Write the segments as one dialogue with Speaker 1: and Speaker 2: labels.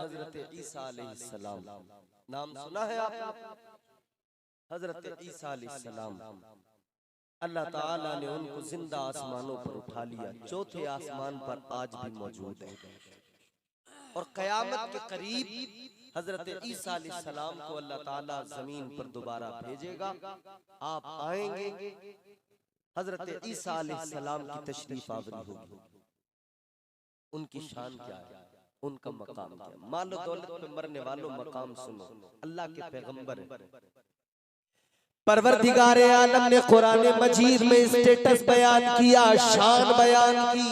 Speaker 1: हजरत ईसा अलैहिस्सलाम, नाम सुना है आपने? हजरत ईसा अलैहिस्सलाम, अल्लाह ताला ने उनको जिंदा आसमानों पर उठा लिया, चौथे आसमान पर आज भी मौजूद है। और कयामत के करीब हजरत ईसा अलैहिस्सलाम को अल्लाह ताला जमीन पर दोबारा भेजेगा। आप आएंगे, हजरत ईसा अलैहिस्सलाम की तशरीफ आवरी होगी। उनकी शान क्या है, उनका मकाम क्या है? मालो दौलत पे मरने वालों मकाम सुनो, अल्लाह के पैगंबर है। परवरदिगारे आलम ने कुरान मजीद में स्टेटस बयान किया, शान बयान की।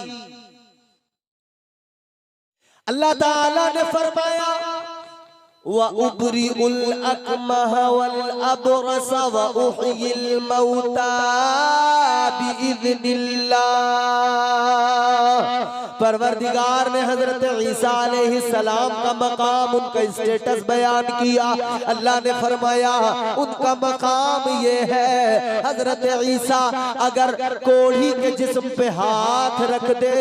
Speaker 1: अल्लाह ताला ने फरमाया व उबरीउल अकमह वल अबरस व उहयिल मौता बिइज़्निल्लाह। परवरदिगार ने हजरत ईसा अलैहिस्सलाम का मकाम, उनका स्टेटस बयान किया। अल्लाह ने फरमाया उनका मकाम ये है, हजरत ईसा अगर कोढ़ी के जिस्म पे हाथ रख दे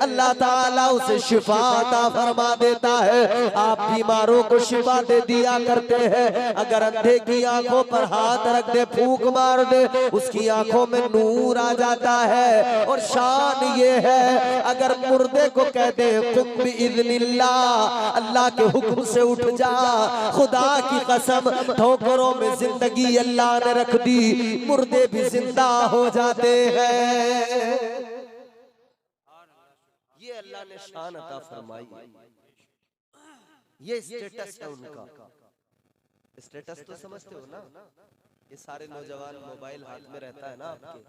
Speaker 1: अल्लाह ताला उसे शिफा अता फरमा देता है। आप बीमारों को शिफा दे दिया करते हैं। अगर अंधे की आंखों पर हाथ रख दे, फूंक मार दे, उसकी आंखों में नूर आ जाता है। और शान ये है अगर मुर्दे को कह दे कुम बिइज़्निल्लाह, अल्लाह के हुक्म से उठ जा, खुदा की कसम ठोकरों में जिंदगी अल्लाह ने रख दी, मुर्दे भी जिंदा हो जाते हैं। ये अल्लाह ने शान अता फरमाई, ये स्टेटस है उनका। स्टेटस तो समझते हो ना, ये सारे नौजवान मोबाइल हाथ में रहता है ना, आपके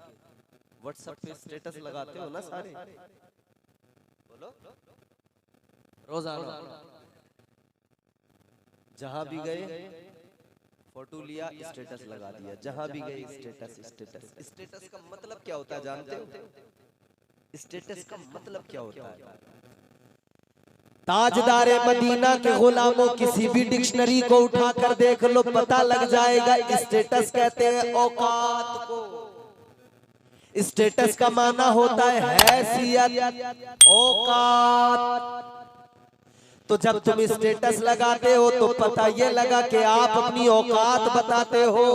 Speaker 1: व्हाट्सएप पे स्टेटस लगाते हो ना सारे, बोलो रोजाना। जहां भी गए फोटो लिया, स्टेटस लगा दिया, जहां भी गए स्टेटस स्टेटस। स्टेटस का मतलब क्या होता है जानते हो? स्टेटस का मतलब क्या होता है? ताजदारे मदीना के गुलामों किसी भी डिक्शनरी को उठाकर देख लो, पता लग जाएगा स्टेटस कहते हैं औकात को। स्टेटस का माना होता है हैसियत, औकात। तो जब तुम स्टेटस लगाते हो तो पता ये लगा कि आप अपनी औकात बताते हो,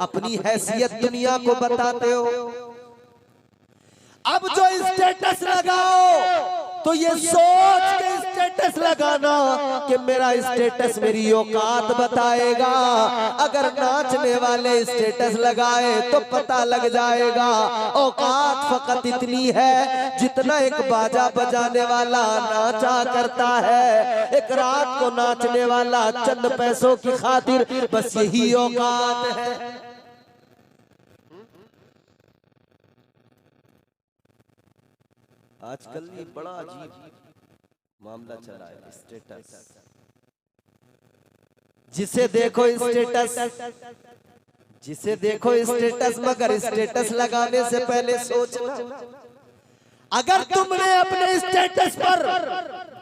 Speaker 1: अपनी हैसियत दुनिया को बताते हो। अब जो स्टेटस लगाओ तो ये सोच के स्टेटस लगाना कि मेरा स्टेटस मेरी औकात बताएगा। अगर नाचने वाले स्टेटस लगाए तो पता लग जाएगा औकात फकत इतनी है जितना एक बाजा बजाने वाला नाचा करता है। एक रात को नाचने वाला चंद पैसों की खातिर, बस यही औकात है। आजकल ये बड़ा अजीब मामला चला है, स्टेटस। जिसे देखो स्टेटस, जिसे देखो स्टेटस, मगर स्टेटस लगाने से पहले सोचना, अगर तुमने अपने स्टेटस पर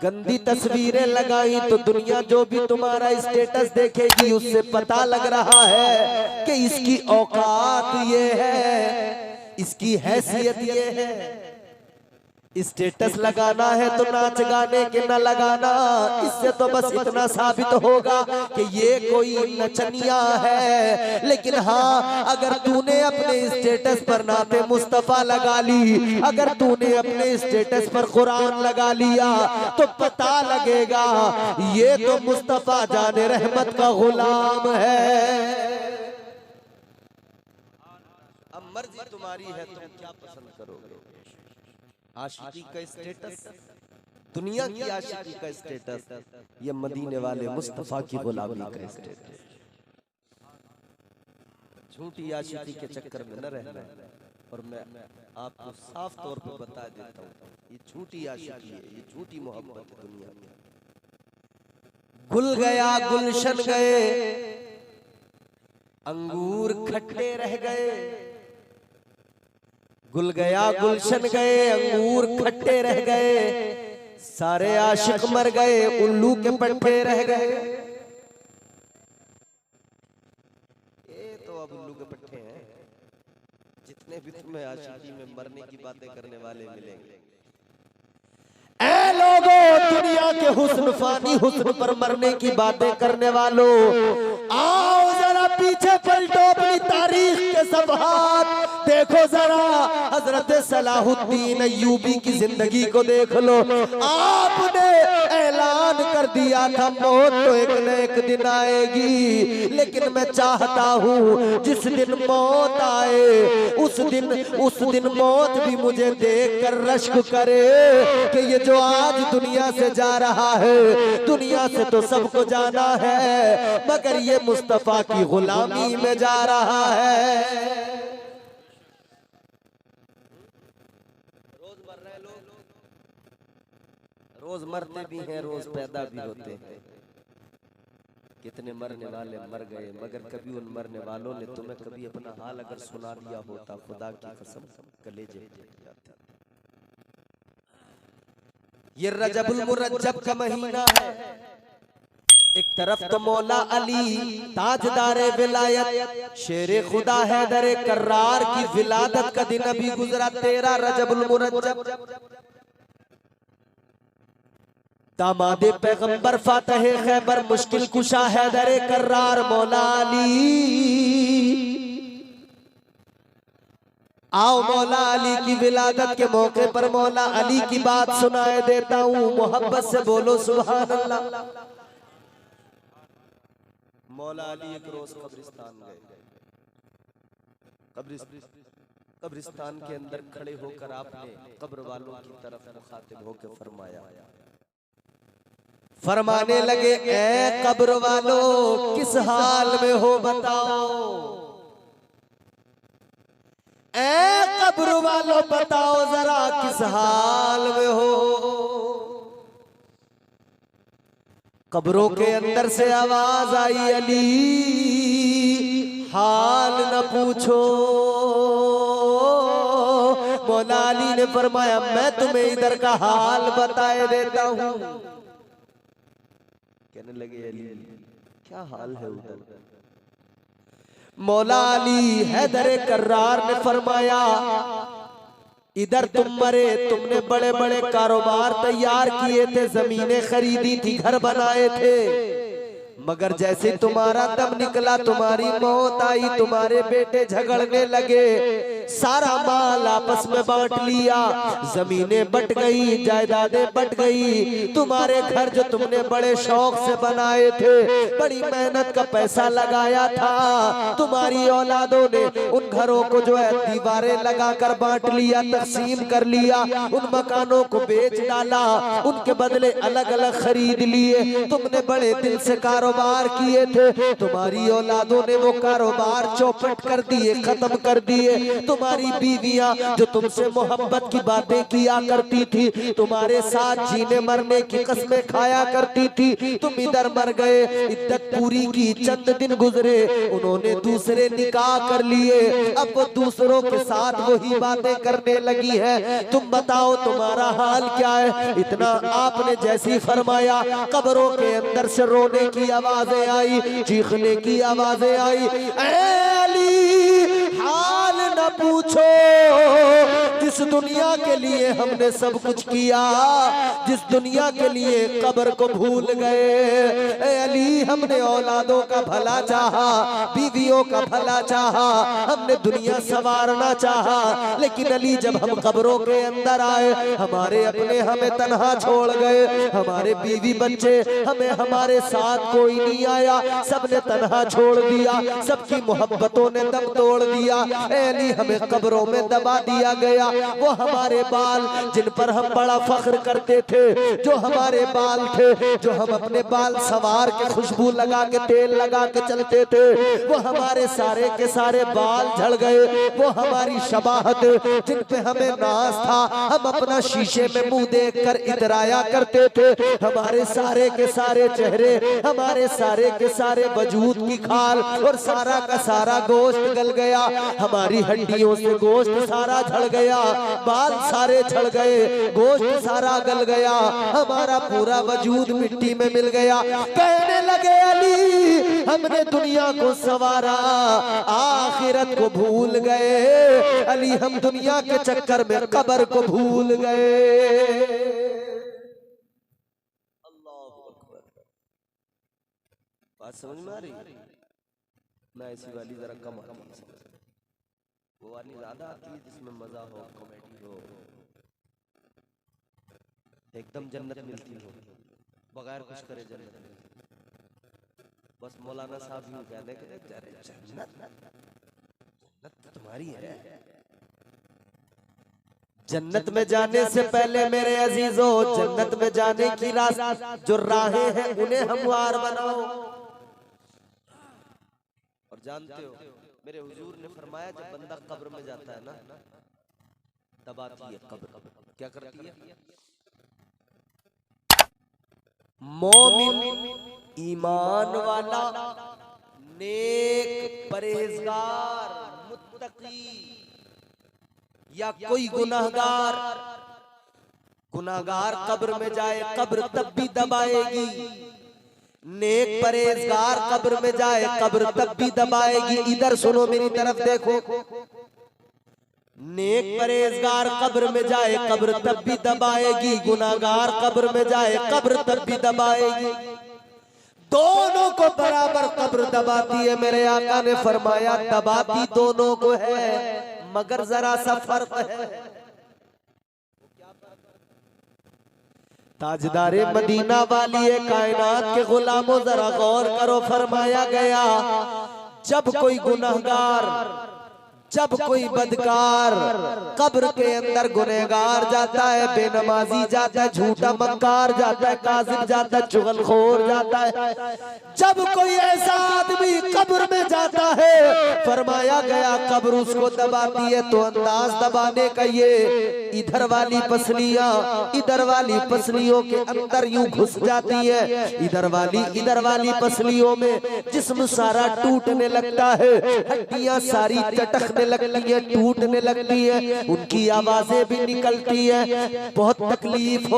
Speaker 1: गंदी तस्वीरें लगाई तो दुनिया जो भी तुम्हारा स्टेटस देखेगी उससे पता लग रहा है कि इसकी औकात ये है, इसकी हैसियत ये है। स्टेटस लगाना है तो नाच गाने के न लगाना, इससे तो बस इतना साबित होगा कि ये कोई नचनिया है। लेकिन हाँ, अगर तूने अपने स्टेटस पर नाते मुस्तफा लगा ली, अगर तूने अपने स्टेटस पर कुरान लगा लिया तो पता लगेगा ये तो मुस्तफा जाने रहमत का गुलाम है। अब मर्जी तुम्हारी है, तुम क्या पसंद करोगे? आशिकी का स्टेटस, दुनिया की आशिकी का स्टेटस, ये मदीने वाले मुस्तफा की गुलामी का स्टेटस। झूठी आशिकी के चक्कर में न रहना। और मैं आपको साफ तौर पर बता देता हूँ, ये झूठी आशिकी है, ये झूठी मोहब्बत है दुनिया में। गुल गया गुलशन गए, अंगूर खट्टे रह गए। गुल गया गुलशन गए, अंगूर खट्टे रह गए, सारे आशिक मर गए, उल्लू के पट्टे रह गए। ये तो अब उल्लू के पट्टे हैं, जितने भी तुम्हें आशिकी में मरने की बातें करने वाले मिलेंगे। ऐ लोगों, दुनिया के हुस्न फानी हुस्न पर मरने की बातें करने वालों, आओ जरा पीछे पलटो, अपनी तारीख के सफ़हात देखो जरा। हजरत सलाहुद्दीन अय्यूबी की जिंदगी को देख लो। आपने ऐलान कर दिया था मौत तो एक न एक दिन आएगी, लेकिन मैं चाहता हूँ जिस दिन मौत आए उस दिन मौत भी मुझे देखकर रश्क करे कि ये जो आज दुनिया से जा रहा है, दुनिया से तो सबको जाना है, मगर ये मुस्तफा की गुलामी में जा रहा है। रोज मर रहे लोग, रोज मरते भी हैं, रोज पैदा भी होते हैं। कितने मरने वाले मर गए, मगर कभी उन मरने वालों ने तुम्हें कभी अपना हाल अगर सुना दिया होता, खुदा की कसम कलेजे फट जाते। ये रजबुल मुरज्जब का महीना है। एक तरफ तो मौला अली ताजदारे विलायत शेरे खुदा हैदर कर्रार की विलादत का दिन अभी गुजरा 13 रजबुल मुरज्जब। दामादे पैगंबर फातहे खैबर मुश्किल कुशा हैदर कर्रार मौला अली। आओ मौला अली की विलादत के मौके पर मौला अली की बात सुनाए देता हूँ, मोहब्बत से बोलो सुभान अल्लाह। मौला अली एक रोज कब्रिस्तान गए। कब्रिस्तान के अंदर खड़े होकर आपने कब्र वालों की तरफ मुखातिब होकर फरमाने लगे, ऐ कब्र वालों किस हाल में हो बताओ, ऐ कब्र वालों बताओ जरा किस हाल में हो। कब्रों के अंदर से आवाज आई, अली हाल न पूछो। मौला अली ने फरमाया, मैं तुम्हें इधर का हाल बताए देता हूं। कहने लगे, अली क्या हाल है उधर? मौला अली हैदर कर्रार ने फरमाया, इधर तुम मरे, तुमने बड़े बड़े कारोबार तैयार किए थे, जमीनें खरीदी थी, घर बनाए थे, मगर जैसे तुम्हारा दम निकला, तुम्हारी मौत आई, तुम्हारे बेटे झगड़ने लगे, सारा माल आपस में बांट लिया, जमीनें बट गई, जायदादें बट गई, तुम्हारे घर जो तुमने बड़े शौक से बनाए थे, बड़ी मेहनत का पैसा लगाया था, तुम्हारी औलादों ने उन घरों को जो है दीवारें लगाकर बांट लिया, तकसीम कर लिया, उन मकानों को बेच डाला, उनके बदले अलग अलग खरीद लिए। तुमने बड़े दिल से कारोबार किए थे, तुम्हारी औलादों ने वो कारोबार चौपट कर दिए, खत्म कर दिए। तुम्हारी बीवियां जो तुमसे मोहब्बत की बातें किया करती थी, तुम्हारे साथ जीने मरने की कस्में खाया करती थी, तुम इधर मर गए, इद्दत पूरी की, चंद दिन गुजरे, उन्होंने दूसरे निकाह कर लिए, अब वो दूसरों के साथ वही बातें करने लगी है। तुम बताओ तुम्हारा हाल क्या है? इतना आपने जैसी फरमाया, कब्रों के अंदर से रोने की आवाजें आई, चीखने की आवाजें आई, ऐ अली हाल न पूछो, जिस दुनिया के लिए हमने सब कुछ किया, जिस दुनिया के लिए कब्र को भूल गए। ऐ अली हमने औलादों का भला चाहा, बीवियों का भला चाहा, हमने दुनिया संवारना चाहा, लेकिन अली जब हम कब्रों के अंदर आए, हमारे अपने हमें तन्हा छोड़ गए, हमारे बीवी बच्चे हमें, हमारे साथ कोई नहीं आया, सबने तन्हा छोड़ दिया, सबकी मोहब्बतों ने दम तोड़ दिया। ऐ अली हमें कब्रों में दबा दिया गया। वो हमारे बाल जिन पर हम बड़ा फख्र करते थे, जो हमारे बाल थे, जो हम अपने बाल संवार के खुशबू लगा के तेल लगा के चलते थे, वो हमारे सारे के सारे बाल झड़ गए। वो हमारी शबाहत जिन पे हमें नाज था, हम अपना शीशे में मुंह देखकर इतराया करते थे, हमारे सारे के सारे चेहरे, हमारे सारे के सारे वजूद की खाल और सारा का सारा गोश्त गल गया, हमारी हड्डियों से गोश्त सारा झड़ गया, बाल सारे झड़ गए, गोश्त सारा गल गया, हमारा पूरा वजूद मिट्टी में मिल गया। कहने लगे अली हमने दुनिया को संवारा, आखिरत को भूल गए। अली हम दुनिया के चक्कर में कब्र को भूल गए। बात समझ में आ रही? मैं ऐसी वाली जरा कम आती है, वो वाली ज्यादा आती है जिसमें मजा हो, कॉमेडी हो, एकदम जन्नत मिलती हो, बगैर कुछ करे जन्नत मिलती। बस मौलाना साहब यूं कहने के जन्नत तो तुम्हारी है। जन्नत में जाने से पहले मेरे अजीजों, जन्नत में जाने की जो राहें हैं उन्हें हमवार बनाओ। और जानते हो मेरे हुजूर ने फरमाया जब बंदा कब्र में जाता है ना, दबाती है कब्र। क्या करती है? मोमिन, ईमान वाला, नेक, परहेजगार, मुत्तकी या कोई गुनाहगार कब्र में जाए, कब्र तब भी दबाएगी। नेक परहेजगार कब्र में जाए, कब्र तब भी दबाएगी। इधर सुनो, मेरी तरफ देखो। नेक परहेजगार कब्र में जाए, कब्र तब भी दबाएगी। गुनाहगार कब्र में जाए, कब्र तब भी दबाएगी। दोनों को बराबर कब्र दबाती है। मेरे आका ने फरमाया दबाती दोनों को है, मगर जरा सा फर्क है। ताजदारे मदीना वाली कायनात के गुलामों जरा गौर करो, फरमाया गया जब कोई गुनहगार, जब कोई बदकार कब्र के अंदर गुनहगार जाता है, बेनमाजी जाता है, झूठा मक्कार जाता है, काज़िब जाता है, चुगलखोर जाता है, जब कोई ऐसा आदमी कब्र में जाता है, फरमाया गया कब्र उसको दबाती है। तो अंदाज दबाने का ये, इधर वाली पसलियों के अंदर यूं घुस जाती है, इधर वाली पसलियों में जिस्म सारा टूटने लगता है, हड्डियां सारी चटकने लगती है, टूटने लगती है, उनकी आवाजें भी निकलती है, बहुत तकलीफ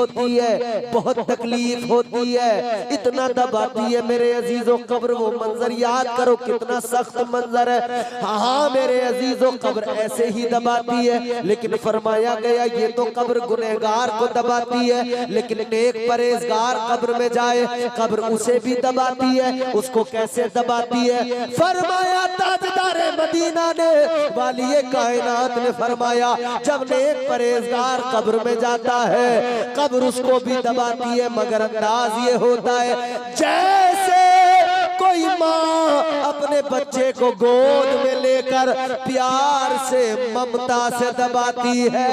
Speaker 1: होती है, इतना दबाती है मेरे अजीजों कब्र। वो मंजर याद करो कितना सख्त मंजर है। हाँ मेरे अजीजों कब्र ऐसे ही दबाती है, लेकिन फरमाया गया ये तो कब्र गुनहगार को दबाती है, लेकिन नेक परहेजगार कब्र में जाए, कब्र उसे भी दबाती है। उसको कैसे दबाती है? फरमाया ताजदारे मदीना ने, वाली कायनात ने फरमाया जब नेक परहेजगार कब्र में जाता है, कब्र उसको भी दबाती है, मगर अंदाज ये होता है जैसे कोई माँ अपने बच्चे को गोद में लेकर प्यार से, ममता से दबाती है,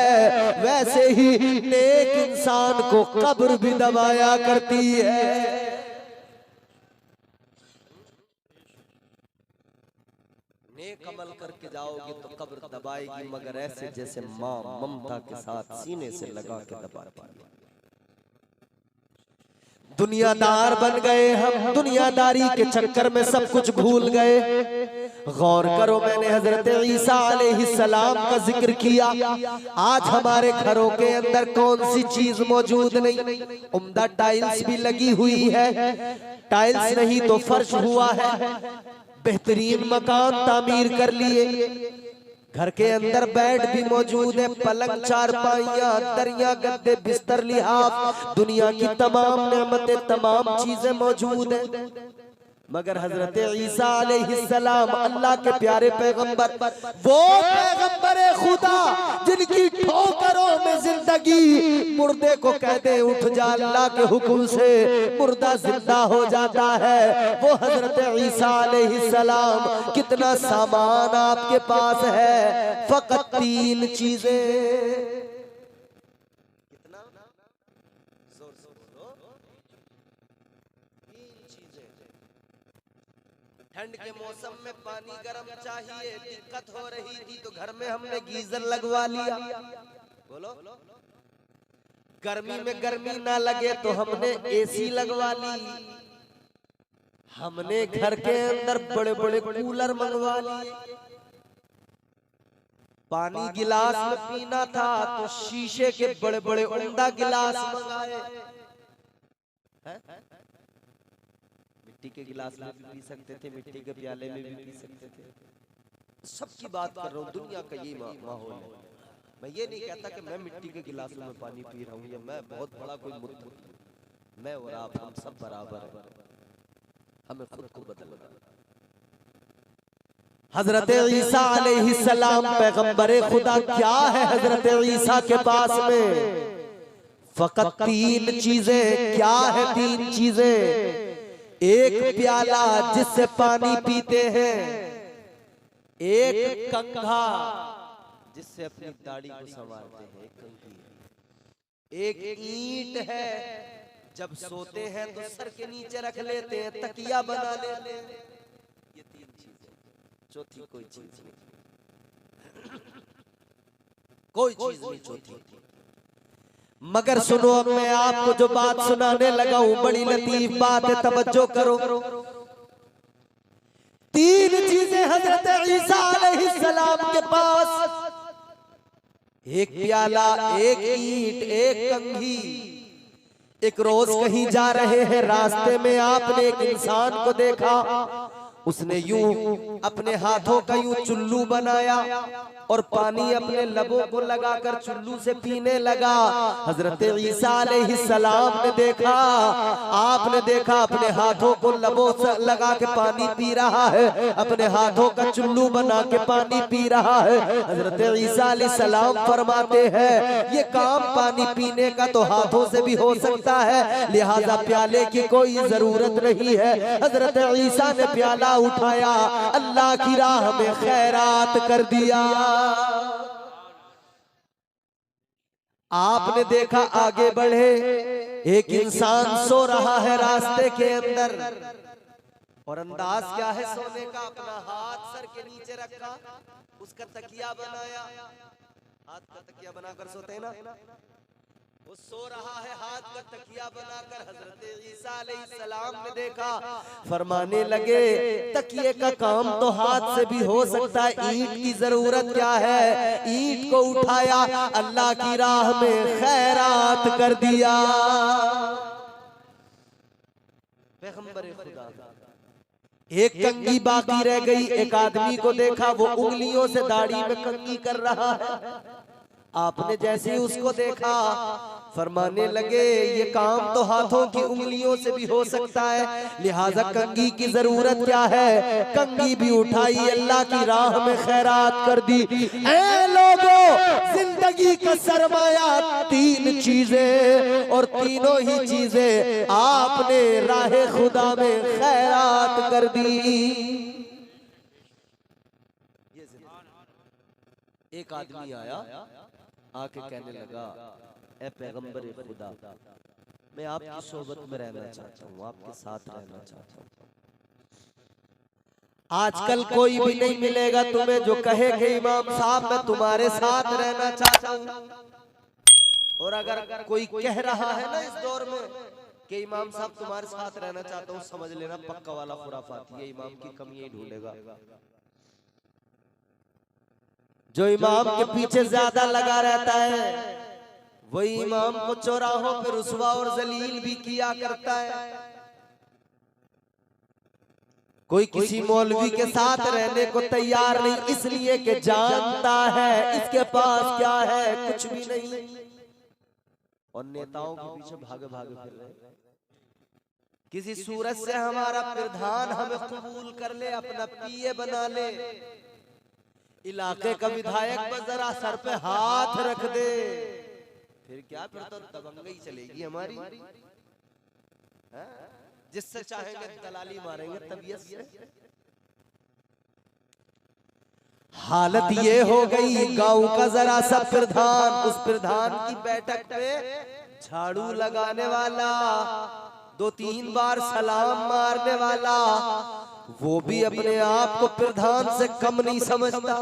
Speaker 1: वैसे ही नेक इंसान को कब्र भी दबाया करती है। नेक अमल करके जाओगे तो कब्र दबाएगी, मगर ऐसे जैसे माँ ममता के साथ सीने से लगा के दबाती है। दुनियादार बन गए हम, दुनियादारी के चक्कर में सब कुछ भूल गए। गौर करो, मैंने हजरत ईसा अलैहिस्सलाम का जिक्र किया। आज हमारे घरों के अंदर कौन सी चीज मौजूद नहीं? उम्दा टाइल्स भी लगी हुई है, टाइल्स नहीं तो फर्श हुआ है, बेहतरीन मकान तामीर कर लिए, घर के अंदर बेड भी मौजूद है, पलंग, चारपाइयां, दरिया, गद्दे, बिस्तर, लिहाफ, दुनिया की तमाम नेमतें, तमाम चीजें मौजूद है। मगर हजरत ईसा अलैहिस्सलाम अल्लाह के प्यारे पैगंबर, वो पैगंबर खुदा जिनकी ठोकरों में जिंदगी, मुर्दे को कहते उठ जा, अल्लाह के हुक्म से मुर्दा जिंदा हो जाता है, वो हजरत ईसा अलैहिस्सलाम। कितना सामान आपके पास है? फकत 3 चीजें। ठंड के मौसम में पानी गर्म चाहिए, दिक्कत हो रही थी तो घर में हमने गीजर लगवा लिया। बोलो, गर्मी में गर्मी ना लगे तो हमने एसी लगवा ली। हमने घर के अंदर बड़े बड़े कूलर मंगवा लिए। पानी गिलास में पीना था तो शीशे के बड़े बड़े उम्दा गिलास मंगाए। मिट्टी के गिलास में भी पी सकते थे, मिट्टी के प्याले में भी पी सकते थे। सबकी बात कर रहा हूँ, दुनिया का ये माहौल है। मैं ये नहीं कहता कि मैं मिट्टी के गिलास में पानी पी रहा हूँ या मैं बहुत बड़ा कोई मुद्दा। मैं और आप, हम सब बराबर हैं। हमें खुद को बदलना। हजरत ईसा अलैहिस्सलाम पैगंबरे खुदा क्या है हजरत ईसा के पास में? फकत 3 चीजें। क्या है 3 चीजें? एक प्याला जिससे पानी पीते हैं, एक कंघा जिससे अपनी दाढ़ी को संवारते हैं, एक कंघी है। एक ईंट है, जब सोते हैं तो सर के नीचे रख लेते हैं, तकिया बना लेते हैं। ये 3 चीजें। चौथी कोई चीज नहीं, कोई चीज नहीं चौथी। मगर सुनो, अब मैं आपको जो बात सुनाने लगा हूं बड़ी लतीफ बात है, तवज्जो करो। 3 चीजें हजरत ईसा अलैहिस्सलाम के पास, एक प्याला, एक ईंट, एक कंघी। एक रोज कहीं जा रहे हैं, रास्ते में आपने एक इंसान को देखा, उसने यूं अपने हाथों का यूं चुल्लू बनाया और पानी अपने लबों को लगाकर चुल्लू से पीने लगा। हजरत ईसा अलैहिस्सलाम ने देखा, आपने देखा अपने हाथों को लबों से लगा के पानी पी रहा है, अपने हाथों का चुल्लू बना के पानी पी रहा है। हजरत ईसा अलैहिस्सलाम फरमाते हैं ये काम पानी पीने का तो हाथों से भी हो सकता है, लिहाजा प्याले की कोई जरूरत नहीं है। हजरत ईसा ने प्याला उठाया, अल्लाह की राह में खैरात कर दिया। आपने देखा आगे बढ़े, एक इंसान सो रहा है रास्ते के अंदर, और अंदाज क्या है सोने का? अपना हाथ सर के नीचे रखा, उसका तकिया बनाया, हाथ का तकिया बनाकर सोते हैं ना, वो सो रहा है हाथ का तकिया बनाकर। हजरत ईसा अलैहिस्सलाम ने देखा, फरमाने लगे तकिए का काम तो हाथ से भी हो सकता है, ईंट की जरूरत क्या है? ईंट को उठाया, अल्लाह की राह में खैरात कर दिया। पैगंबर खुदा। एक कंघी बाकी रह गई, एक आदमी को देखा वो उंगलियों से दाढ़ी में कंघी कर रहा है। आपने जैसे ही उसको देखा, फरमाने लगे ये काम तो हाथों की उंगलियों से भी हो सकता है, लिहाजा कंघी की जरूरत क्या है? कंघी भी उठाई, अल्लाह की राह में खैरात कर दी। ऐ लोगों, जिंदगी का सरमाया 3 चीजें, और तीनों ही चीजें आपने राह खुदा में खैरात कर दी। एक आदमी आया, आके कहने लगा ए पैगंबर खुदा, मैं आपकी सोबत में रहना चाहता हूँ, आपके साथ रहना चाहता हूँ। आजकल कोई भी नहीं मिलेगा तुम्हें जो कहे कि इमाम साहब मैं तुम्हारे साथ रहना चाहता हूँ। और अगर कोई कह रहा है ना इस दौर में कि इमाम साहब तुम्हारे साथ रहना चाहता हूँ, समझ लेना पक्का वाला खुराफाती है, इमाम की कमी ही ढूंढेगा। जो इमाम के पीछे ज्यादा लगा रहता है वही इमाम को चौराहों पर रुसवा और जलील भी किया करता है। कोई किसी मौलवी के साथ रहने को तैयार नहीं, इसलिए कि जानता है इसके पास क्या है, कुछ भी नहीं। और नेताओं के पीछे भागे भागे फिर रहे। किसी सूरत से हमारा प्रधान हमें कबूल कर ले, अपना पीए बना ले, इलाके का विधायक बस जरा सर पे हाथ रख दे, फिर क्या? फिर तो दबंगई चलेगी हमारी। जिससे चाहेंगे दलाली मारेंगे तबीयत से। हालत ये हो गई, गांव का जरा सा प्रधान, उस प्रधान की बैठक पे झाड़ू लगाने वाला, 2-3 बार सलाम मारने वाला, वो भी अपने आप को प्रधान से कम नहीं समझता।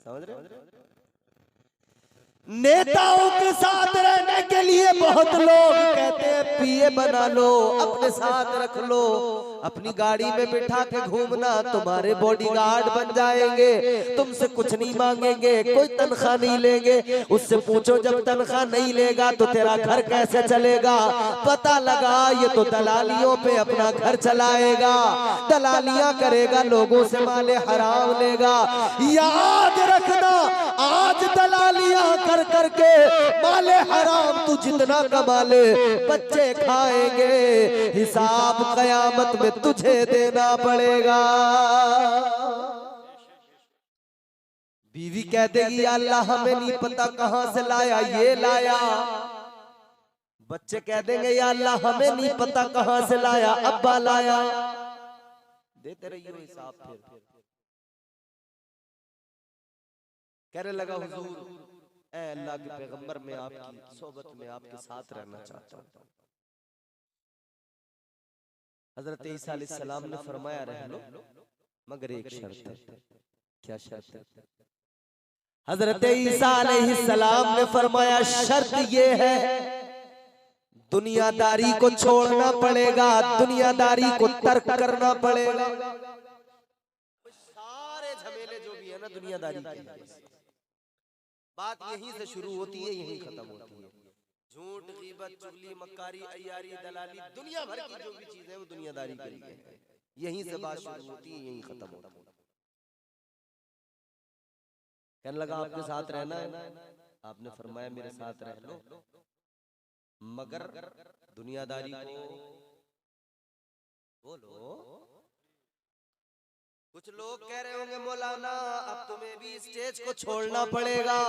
Speaker 1: समझ रहे? नेताओं के साथ रहने के लिए बहुत लोग कहते हैं पीए बना लो, अपने साथ रख लो, अपनी गाड़ी में बिठा के घूमना, तुम्हारे बॉडीगार्ड बन जाएंगे, तुमसे कुछ नहीं मांगेंगे, कोई तनख्वाह नहीं लेंगे। उससे पूछो जब तनख्वाह नहीं लेगा तो तेरा घर कैसे चलेगा? पता लगा ये तो दलालियों पे अपना घर चलाएगा, दलालियां करेगा, लोगों से माले हराम लेगा। याद रखना आज दलालियां कर कर करके माले हराम तू जितना कमा ले बच्चे खाएंगे, हिसाब कयामत में तुझे देना पड़ेगा। बीवी कह देगी अल्लाह हमें नहीं पता कहां से लाया, ये लाया। बच्चे कह देंगे या अल्लाह हमें नहीं पता कहां से लाया, अब्बा लाया। देते रहिए हिसाब। फिर कहने लगा हुजूर ऐ अल्लाह के पैगंबर में आपकी सोबत में आपके साथ रहना चाहता हूं। हजरत ईसा अलैहिस्सलाम ने फरमाया रह लो, मगर एक शर्त है। क्या शर्त है? हजरत ईसा अलैहिस्सलाम ने फरमाया शर्त ये है दुनियादारी को छोड़ना पड़ेगा, दुनियादारी को तर्क करना पड़ेगा। सारे झमेले जो भी है ना दुनियादारी की, बात यहीं से शुरू होती है, यहीं खत्म होती है। झूठ, गीबत, चुगली, मक्कारी, अय्यारी, दलाली, दुनिया भर की जो भी चीज है वो दुनियादारी के लिए है। यहीं से बात शुरू होती है, यहीं खत्म होती है। कहने लगा आपके साथ रहना है, आपने फरमाया मेरे साथ रह लो, मगर दुनियादारी को बोलो। कुछ लोग कह रहे होंगे मौलाना अब तुम्हें भी स्टेज को छोड़ना पड़ेगा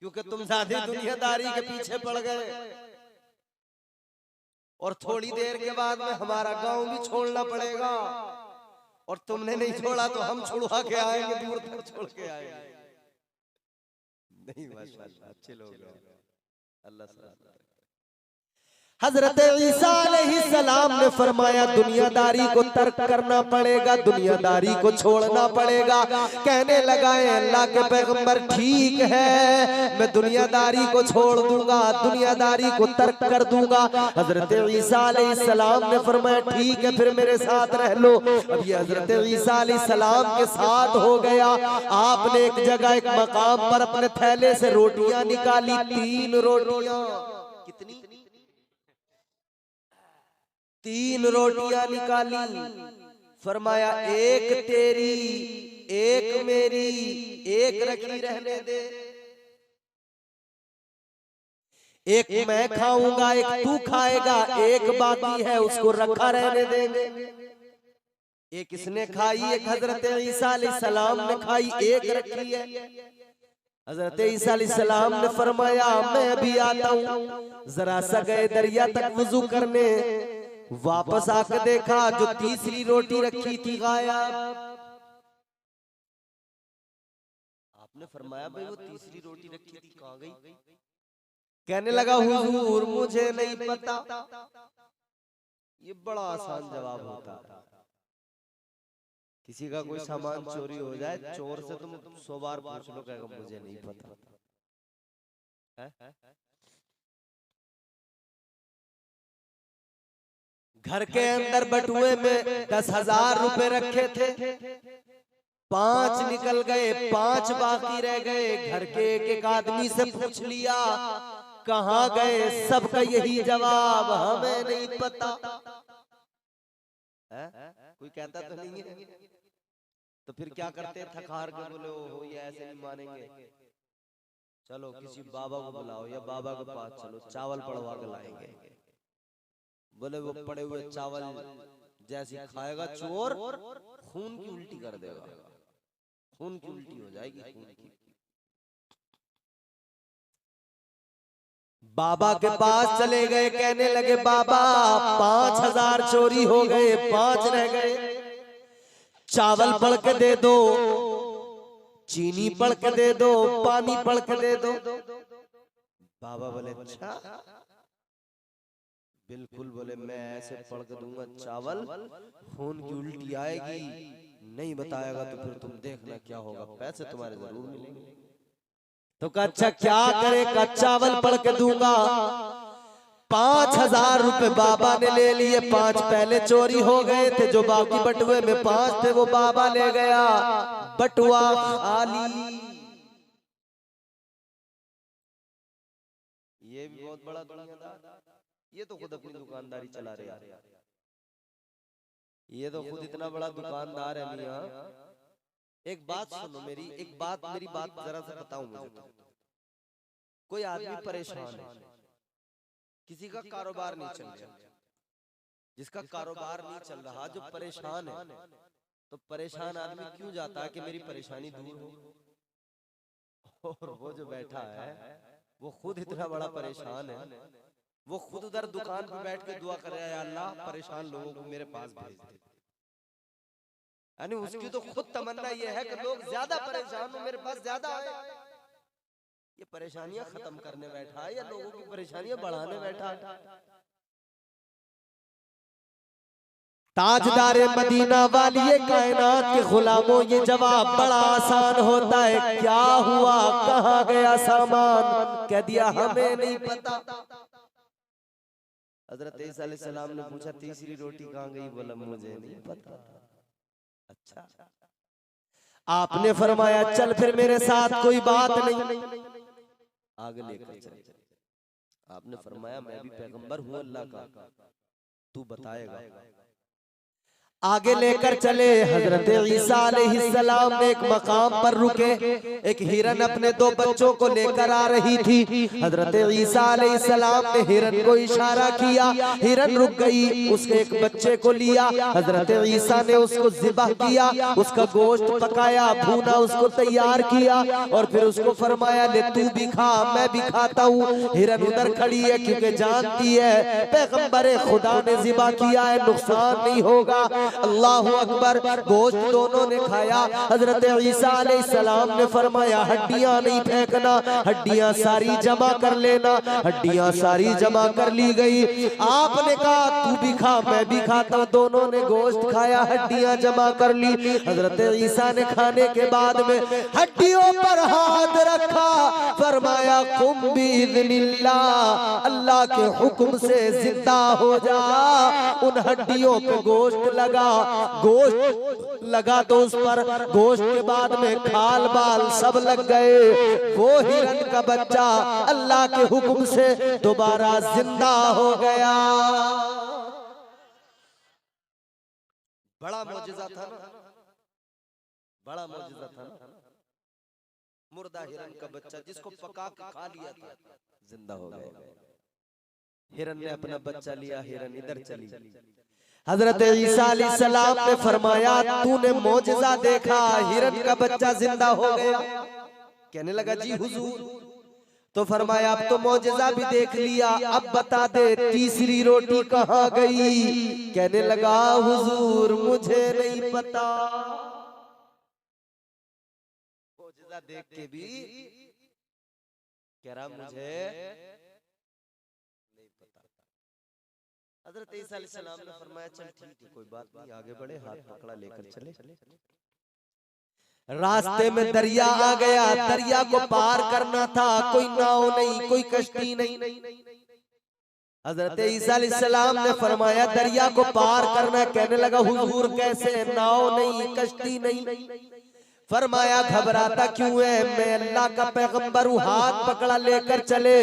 Speaker 1: क्योंकि तुम ज्यादा दुनियादारी के पीछे पड़ गए, और थोड़ी देर के बाद में हमारा गांव भी छोड़ना पड़ेगा, और तुमने नहीं छोड़ा तो हम छुड़वा के आएंगे, दूर तक छोड़ के आएंगे। नहीं माशाअल्लाह अच्छे लोग हैं, अल्लाह सलामत। हजरत ईसा अलैहिस्सलाम ने फरमाया दुनियादारी को तर्क करना पड़ेगा, दुनियादारी को छोड़ना पड़ेगा। कहने लगा अल्लाह के पैगंबर ठीक है मैं दुनियादारी को छोड़ दूंगा, दुनियादारी को तर्क कर दूंगा। हजरत ईसा अलैहिस्सलाम ने फरमाया ठीक है फिर मेरे साथ रह लो। अब ये हजरत ईसा अलैहिस्सलाम के साथ हो गया। आपने एक जगह एक मकाम पर अपने थैले से रोटियां निकाली, 3 रोटियां। कितनी? 3 रोटियां निकाली। फरमाया एक तेरी, एक मेरी, एक रखी रहने दे। एक मैं खाऊंगा, एक तू खाएगा, एक बाकी है उसको रखा रहने देंगे। एक इसने खाई, एक हजरत ईसा अलैहिस्सलाम ने खाई, एक रखी है। हजरत ईसा अलैहिस्सलाम ने फरमाया मैं भी आता हूँ। जरा सा गए दरिया तक वुजू करने, वापस आकर देखा जो तीसरी रोटी रखी थी गायब। आपने फरमाया भाई वो तीसरी रोटी रखी थी कहाँ गई? कहने लगा हुजूर मुझे नहीं पता। ये बड़ा आसान जवाब होता है। किसी का कोई सामान चोरी हो जाए, चोर से तुम 100 बार पूछ लो, कहेगा मुझे नहीं पता है? घर के अंदर बटुए में 10,000 रुपए रखे थे, 5 निकल गए, 5 बाकी रह गए। घर के एक आदमी से पूछ लिया कहाँ गए, सबका यही जवाब हमें नहीं पता है? कोई कहता तो नहीं है। तो फिर क्या करते? थकार के बोले हो ये ऐसे नहीं मानेंगे, चलो किसी बाबा को बुलाओ या बाबा के पास चलो, चावल पड़वा के लाएंगे। बोले वो पड़े हुए चावल जैसे खाएगा चोर खून की उल्टी कर देगा, खून की उल्टी हो जाएगी, खून की। बाबा के पास चले गए, कहने लगे बाबा 5,000 चोरी हो गए, 5 रह गए, चावल पड़ के दे दो, चीनी पड़ के दे दो, पानी पड़ के दे दो। बाबा बोले अच्छा बिल्कुल। बोले मैं ऐसे पढ़ के दूंगा चावल खून की उल्टी आएगी, नहीं बताएगा तो फिर तुम देखना क्या होगा, पैसे तुम्हारे जरूर मिलेंगे। तो कहा अच्छा क्या करे? का चावल पढ़ के दूंगा। 5,000 रुपए बाबा ने ले लिए, 5 पहले चोरी हो गए थे, जो बाकी बटुए में 5 थे वो बाबा ले गया, बटुआ खाली। ये भी बहुत बड़ा दुनियादार, ये तो खुद अपनी दुकानदारी चला रहे हैं, ये तो खुद इतना बड़ा दुकानदार है मियां। एक बात सुनो मेरी, एक बात मेरी बात जरा सा बताऊं मुझे। कोई आदमी परेशान है, किसी का कारोबार नहीं चल रहा, जिसका कारोबार नहीं चल रहा, जो परेशान है, तो परेशान आदमी क्यों जाता है कि मेरी परेशानी दूर हो। और वो जो बैठा है वो खुद इतना बड़ा परेशान है, वो खुद उधर दुकान पे बैठ के दुआ कर रहा है, अल्लाह परेशान लोगों को मेरे पास भेज दे। यानी उसकी तो खुद तमन्ना ये है कि लोग ज्यादा परेशान हो, मेरे पास ज्यादा आए। ये परेशानियां खत्म करने बैठा है या लोगों की परेशानियां बढ़ाने बैठा है? ताजदारे मदीना वाली कायनात के गुलामों, ये जवाब बड़ा आसान होता है। क्या हुआ, कहाँ गया सामान? कह दिया हमें नहीं पता। हजरत ईसा अलैहिस्सलाम ने पूछा तीसरी रोटी कहाँ गई? बोला मुझे नहीं पता। अच्छा, आपने फरमाया चल फिर मेरे साथ कोई बात नहीं, आगे लेकर चले। आपने फरमाया मैं भी पैगंबर हूँ अल्लाह का, तू बताएगा। आगे लेकर चले। हजरत ईसा अलैहिस्सलाम ने एक मकाम पर रुके। एक हिरन अपने दो बच्चों को लेकर आ रही थी। हजरत ईसा अलैहिस्सलाम ने हिरन को इशारा किया, हिरन रुक गई। उसके एक बच्चे को लिया, हजरत ईसा ने उसको ज़िबह किया, उसका गोश्त पकाया, भूना, उसको तैयार किया और फिर उसको फरमाया ले तू भी खा, मैं भी खाता हूँ। हिरन उधर खड़ी है क्योंकि जानती है पैगंबर खुदा ने ज़िबह किया है, नुकसान नहीं होगा। अल्लाह अकबर। गोश्त दोनों ने खाया। हजरत ईसा अलैहिस्सलाम ने फरमाया हड्डियां नहीं फेंकना, हड्डियां सारी जमा कर लेना। हड्डियां सारी जमा कर ली गई। आपने कहा तू भी खा, मैं भी खाता हूं। दोनों ने गोश्त खाया, हड्डियां जमा कर ली। हजरत ईसा ने खाने के बाद में हड्डियों पर हाथ रखा, फरमाया कुम बिइज़्निल्लाह, अल्लाह के हुक्म से जिंदा हो जा। उन हड्डियों पे गोश्त लगा, गोश्त लगा तो उस पर गोश्त के बाद में खाल बाल सब लग गए। वो हिरन का बच्चा अल्लाह के हुक्म से दोबारा जिंदा हो गया। बड़ा मौजज़ा था ना, बड़ा मौजज़ा था ना। मुर्दा हिरन का बच्चा जिसको पका के खा लिया था, जिंदा हो गया। हिरन ने अपना बच्चा लिया, हिरन इधर चली। हजरत ईसा अलैहिस्सलाम ने फरमाया तूने मौजज़ा देखा, हिरन का बच्चा जिंदा हो गया। कहने लगा जी हुजूर। तो फरमाया अब तो मौजज़ा भी देख लिया, अब बता दे तीसरी रोटी कहाँ गई? कहने लगा हुजूर मुझे नहीं पता। मौजज़ा देख के भी कह रहा मुझे नहीं पता। हजरत ईसा अलैहिस्सलाम ने फरमाया चल ठीक है कोई बात नहीं, आगे बढ़े। हाथ पकड़ा लेकर चले। रास्ते में दरिया आ गया, दरिया को पार करना था। कोई नाव नहीं, कोई कश्ती नहीं। हजरत ईसा अलैहिस्सलाम ने फरमाया दरिया को पार करना। कहने लगा हुजूर कैसे? नाव नहीं, कश्ती नहीं। फरमाया घबराता क्यों है? मैं अल्लाह का पैगंबर हूँ। हाथ पकड़ा लेकर चले।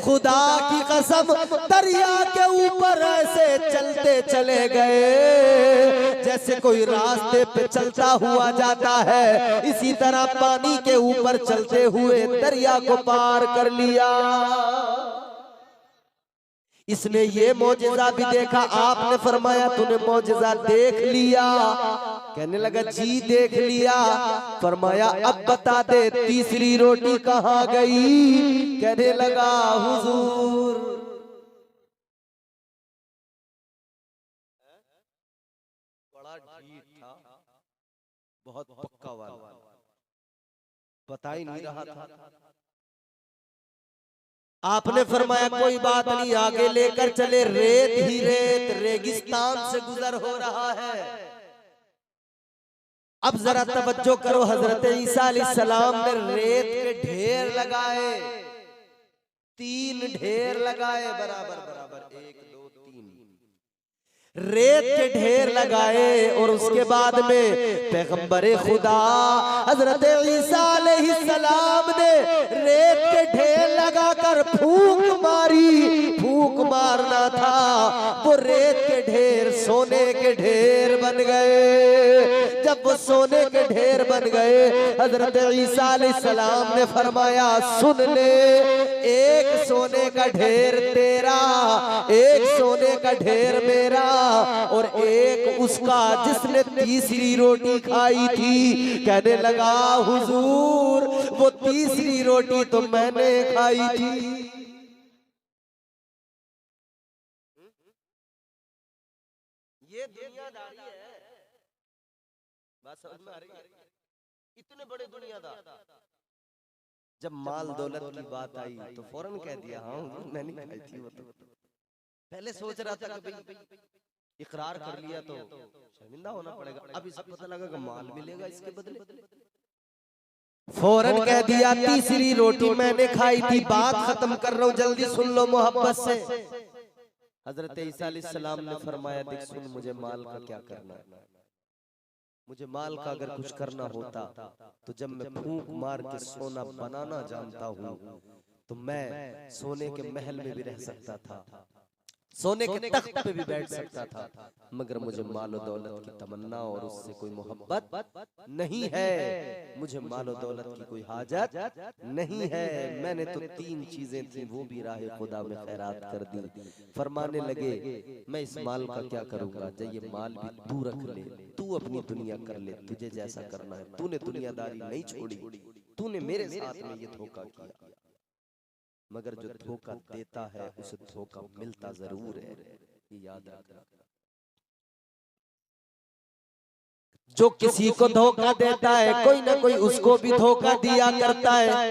Speaker 1: खुदा की कसम दरिया के ऊपर ऐसे चलते चले गए जैसे कोई रास्ते पे चलता हुआ जाता है। इसी तरह पानी के ऊपर चलते हुए दरिया को पार कर लिया। इसने ये मौजज़ा भी देखा। आपने फरमाया तूने मौजज़ा देख लिया? कहने लगा जी देख लिया। फरमाया अब बता दे तीसरी रोटी कहाँ गई? कहने लगा हुजूर बड़ा ढीठ था, बहुत पक्का वाला, पता ही नहीं रहा था। आपने फरमाया कोई बात नहीं, आगे लेकर चले। रेत ही रेत, रेगिस्तान से गुजर हो रहा है। अब जरा तवज्जो करो। हजरत ईसा अलैहिस्सलाम ने रेत के ढेर लगाए, 3 ढेर लगाए, बराबर बराबर 1 2 3 रेत के ढेर लगाए। और उसके बाद में पैगंबर खुदा हजरत ईसा अलैहिस्सलाम ने रेत के ढेर लगाकर फूंक मारी। फूंक मारना था वो रेत के ढेर सोने के ढेर बन गए। जब वो सोने के ढेर बन गए, हजरत ईसा अलैहिस्सलाम ने फरमाया सुन ले, एक सोने का ढेर तेरा, एक सोने का ढेर मेरा, और एक उसका जिसने तीसरी रोटी खाई थी। कहने लगा हुजूर वो तीसरी रोटी तो मैंने खाई थी। ये दुनियादारी है, बात समझ में आ रही है? इतने बड़े दुनियादार, जब माल दौलत की बात आई तो फौरन कह दिया हाँ मैंने खाई थी। वो तो पहले सोच रहा था कि भाई इकरार कर लिया तो शर्मिंदा होना पड़ेगा, अब इसे पता लगा कि माल मिलेगा इसके बदले, फौरन कह दिया तीसरी रोटी मैंने खाई थी। बात खत्म कर रहा हूं, जल्दी सुन लो मोहब्बत से। हजरत ईसा अलैहिस्सलाम ने फरमाया देख सुन, मुझे माल का क्या करना है, मुझे माल का अगर कुछ करना होता तो जब मैं फूंक मार के सोना बनाना जानता हूँ तो मैं सोने के महल में भी रह सकता था, सोने के तख्त पे भी बैठ सकता था, मगर मुझे माल और दौलत की तमन्ना और उससे कोई मोहब्बत नहीं है, मुझे माल और दौलत की कोई हाजत नहीं है। मैंने तो 3 चीजें थी वो भी राह खुदा में खैरात कर दी। फरमाने लगे मैं इस माल का क्या करूंगा, जब ये माल भी तू रख ले, तू अपनी दुनिया कर ले, तुझे जैसा करना है, तूने दुनियादारी नहीं छोड़ी, तूने मेरे साथ में ये धोखा किया, मगर जो धोखा देता है उसे धोखा मिलता जरूर है, ये याद रखना। जो किसी को धोखा देता है कोई ना कोई उसको भी धोखा दिया करता है।